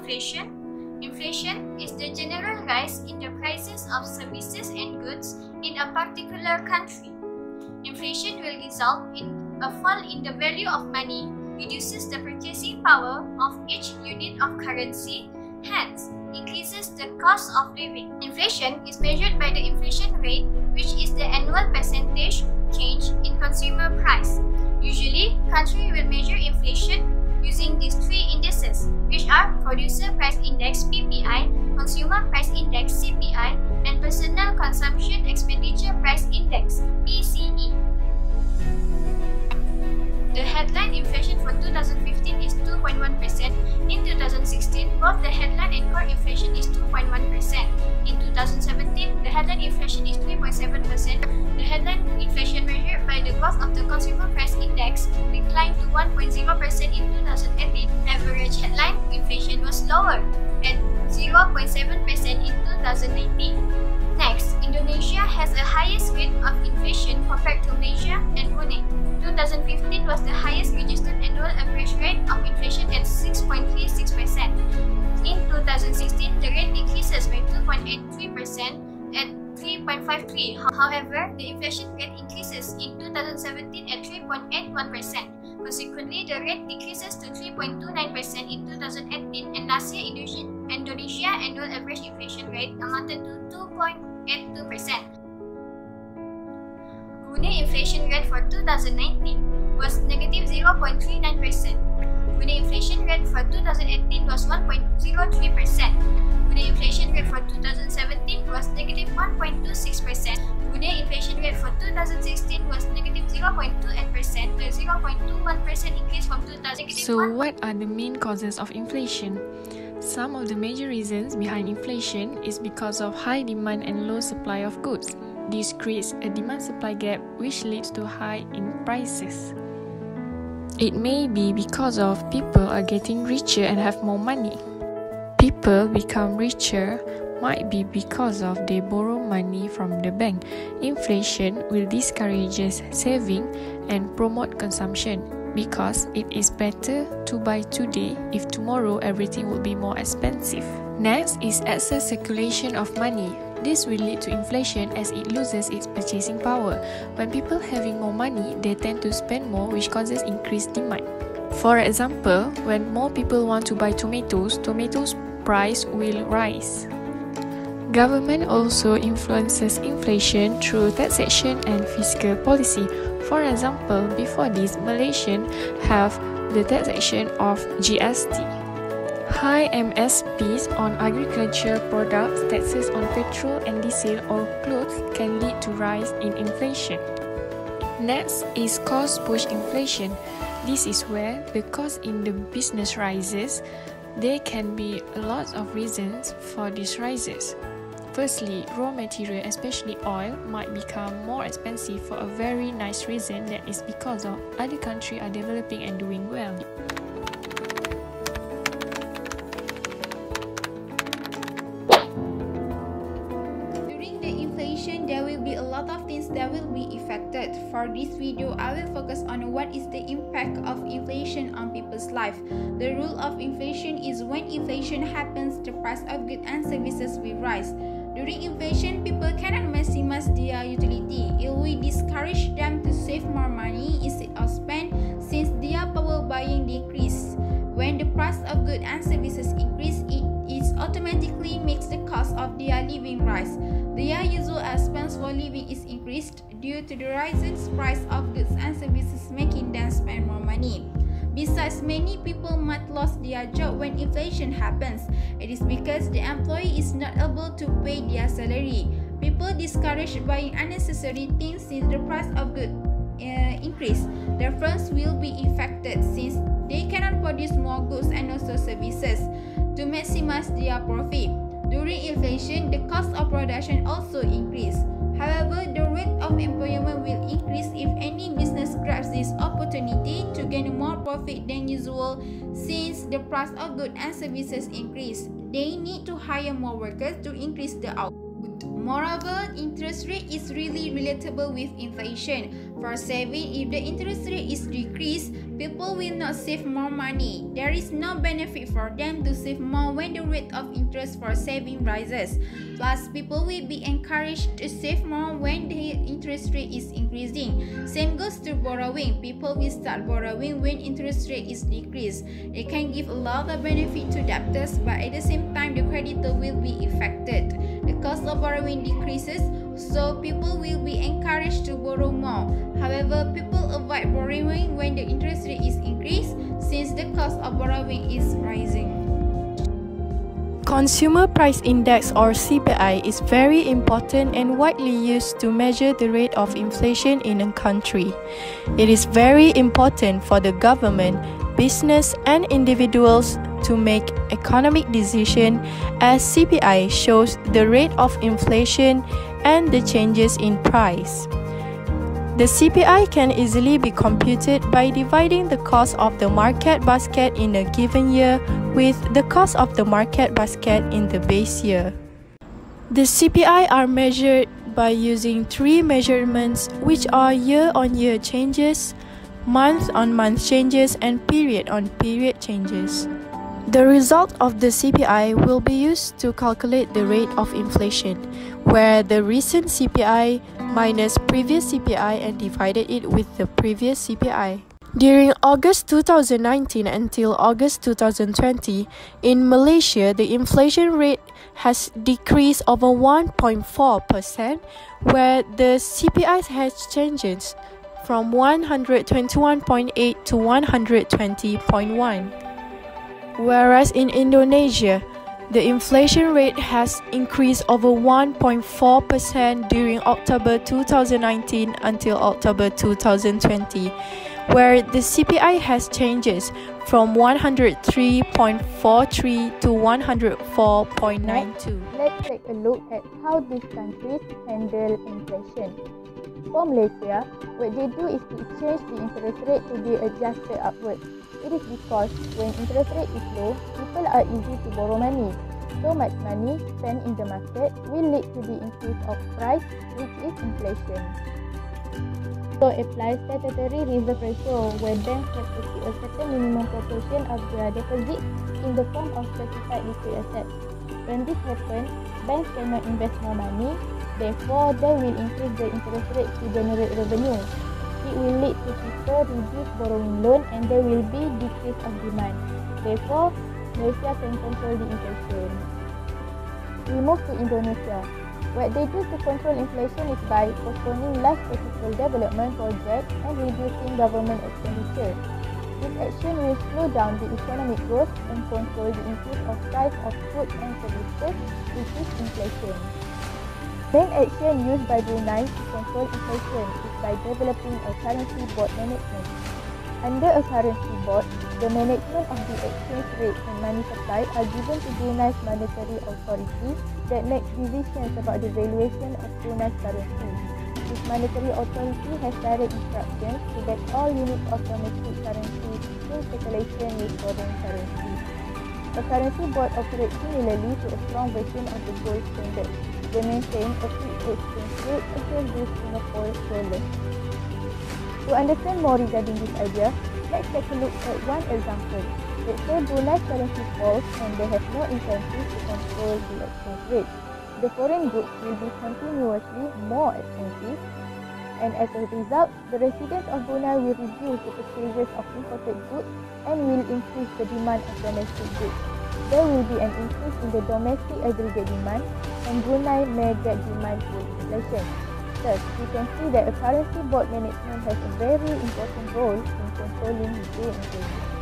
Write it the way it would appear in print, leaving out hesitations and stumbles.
inflation? Inflation is the general rise in the prices of services and goods in a particular country. Inflation will result in a fall in the value of money, reduces the purchasing power of each unit of currency, hence increases the cost of living. Inflation is measured by the inflation rate, which is the annual percentage change in consumer price. Usually, country will measure inflation using these three indices, which are Producer Price Index (PPI), Consumer Price Index (CPI), and Personal Consumption Expenditure Price Index (PCE). The headline inflation for 2015 is 2.1%. In 2016, both the headline and core inflation is 2.1%. In 2017, the headline inflation is 3.7%. The headline inflation measured by the growth of the Consumer Price Index declined to 1.0% in 2018. Average headline inflation was lower at 0.7% in 2019. Next, Indonesia has the highest rate of inflation compared to Malaysia and Brunei. 2015 was the highest registered annual average rate of inflation at 6.36%. In 2016, the rate decreases by 2.83% at 3.53%. However, the inflation rate increases in 2017 at 3.81%. Consequently, the rate decreases to 3.29% in 2018, and last year Indonesia annual average inflation rate amounted to 2.82%. Brunei inflation rate for 2019 was negative 0.39%. Brunei inflation rate for 2018 was 1.03%. Brunei inflation rate for 2017 was negative 1.26%. Brunei inflation rate for 2016 was negative 0.28%, a 0.21% increase from 2016. So what are the main causes of inflation? Some of the major reasons behind inflation is because of high demand and low supply of goods. This creates a demand-supply gap which leads to high in prices. It may be because of people are getting richer and have more money. People become richer might be because of they borrow money from the bank. Inflation will discourage saving and promote consumption because it is better to buy today if tomorrow everything will be more expensive. Next is excess circulation of money. This will lead to inflation as it loses its purchasing power. When people having more money, they tend to spend more, which causes increased demand. For example, when more people want to buy tomatoes price will rise. Government also influences inflation through taxation and fiscal policy. For example, before this, Malaysians have the taxation of GST. High MSPs on agricultural products, taxes on petrol and diesel or clothes can lead to rise in inflation. Next is cost-push inflation. This is where the cost in the business rises. There can be a lot of reasons for these rises. Firstly, raw material, especially oil, might become more expensive for a very nice reason, that is because of other countries are developing and doing well. There will be a lot of things that will be affected. For this video, I will focus on what is the impact of inflation on people's life. The rule of inflation is when inflation happens, the price of goods and services will rise. During inflation, people cannot maximize their utility. It will discourage them to save more money instead of spend, since their power buying decreases. When the price of goods and services increase, it automatically makes the cost of their living rise. Their usual expense for living is increased due to the rising price of goods and services, making them spend more money. Besides, many people might lose their job when inflation happens. It is because the employee is not able to pay their salary. People discourage buying unnecessary things since the price of goods increase. Their firms will be affected since they cannot produce more goods and also services to maximize their profit. During inflation, the cost of production also increase. However, the rate of employment will increase if any business grabs this opportunity to gain more profit than usual. Since the price of goods and services increase, they need to hire more workers to increase the output. Moreover, interest rate is really relatable with inflation. For saving, if the interest rate is decreased, people will not save more money. There is no benefit for them to save more when the rate of interest for saving rises. Plus, people will be encouraged to save more when the interest rate is increasing. Same goes to borrowing. People will start borrowing when interest rate is decreased. It can give a lot of benefit to debtors, but at the same time, the creditor will be affected. The cost of borrowing decreases, so people will be encouraged to borrow more. However, people avoid borrowing when the interest rate is increased since the cost of borrowing is rising. Consumer Price Index or CPI is very important and widely used to measure the rate of inflation in a country. It is very important for the government, business, and individuals to make economic decisions as CPI shows the rate of inflation and the changes in price. The CPI can easily be computed by dividing the cost of the market basket in a given year with the cost of the market basket in the base year. The CPI are measured by using three measurements, which are year-on-year changes, month-on-month changes, and period-on-period changes. The result of the CPI will be used to calculate the rate of inflation, where the recent CPI minus previous CPI and divided it with the previous CPI. During August 2019 until August 2020, in Malaysia, the inflation rate has decreased over 1.4%, where the CPI has changed from 121.8 to 120.1. Whereas in Indonesia, the inflation rate has increased over 1.4% during October 2019 until October 2020, where the CPI has changes from 103.43 to 104.92. Let's take a look at how these countries handle inflation. For Malaysia, what they do is to change the interest rate to be adjusted upwards. It is because when interest rate is low, people are easy to borrow money. So much money spent in the market will lead to the increase of price, which is inflation. So apply statutory reserve ratio, where banks have to keep a certain minimum proportion of their deposits in the form of specified liquid assets. When this happens, banks cannot invest more money, therefore they will increase the interest rate to generate revenue. It will lead to people reduce borrowing loan and there will be decrease of demand. Therefore, Malaysia can control the inflation. We move to Indonesia. What they do to control inflation is by postponing large capital development projects and reducing government expenditure. This action will slow down the economic growth and control the increase of price of goods and services, which is inflation. Main action used by Brunei to control inflation is by developing a currency board management. Under a currency board, the management of the exchange rate and money supply are given to Brunei's monetary authority that makes decisions about the valuation of Brunei's currency. This monetary authority has direct instructions to back all units of domestic currency in circulation with foreign currency. A currency board operates similarly to a strong version of the gold standard. They maintain a fixed exchange rate against the Singapore dollar. To understand more regarding this idea, let's take a look at one example. Let's say Brunei's currency falls and they have no incentive to control the exchange rate. The foreign goods will be continuously more expensive, and as a result, the residents of Brunei will reduce the purchases of imported goods and will increase the demand of domestic goods. There will be an increase in the domestic aggregate demand, and Brunei may get demand pull inflation. Thus, we can see that a currency board management has a very important role in controlling the inflation.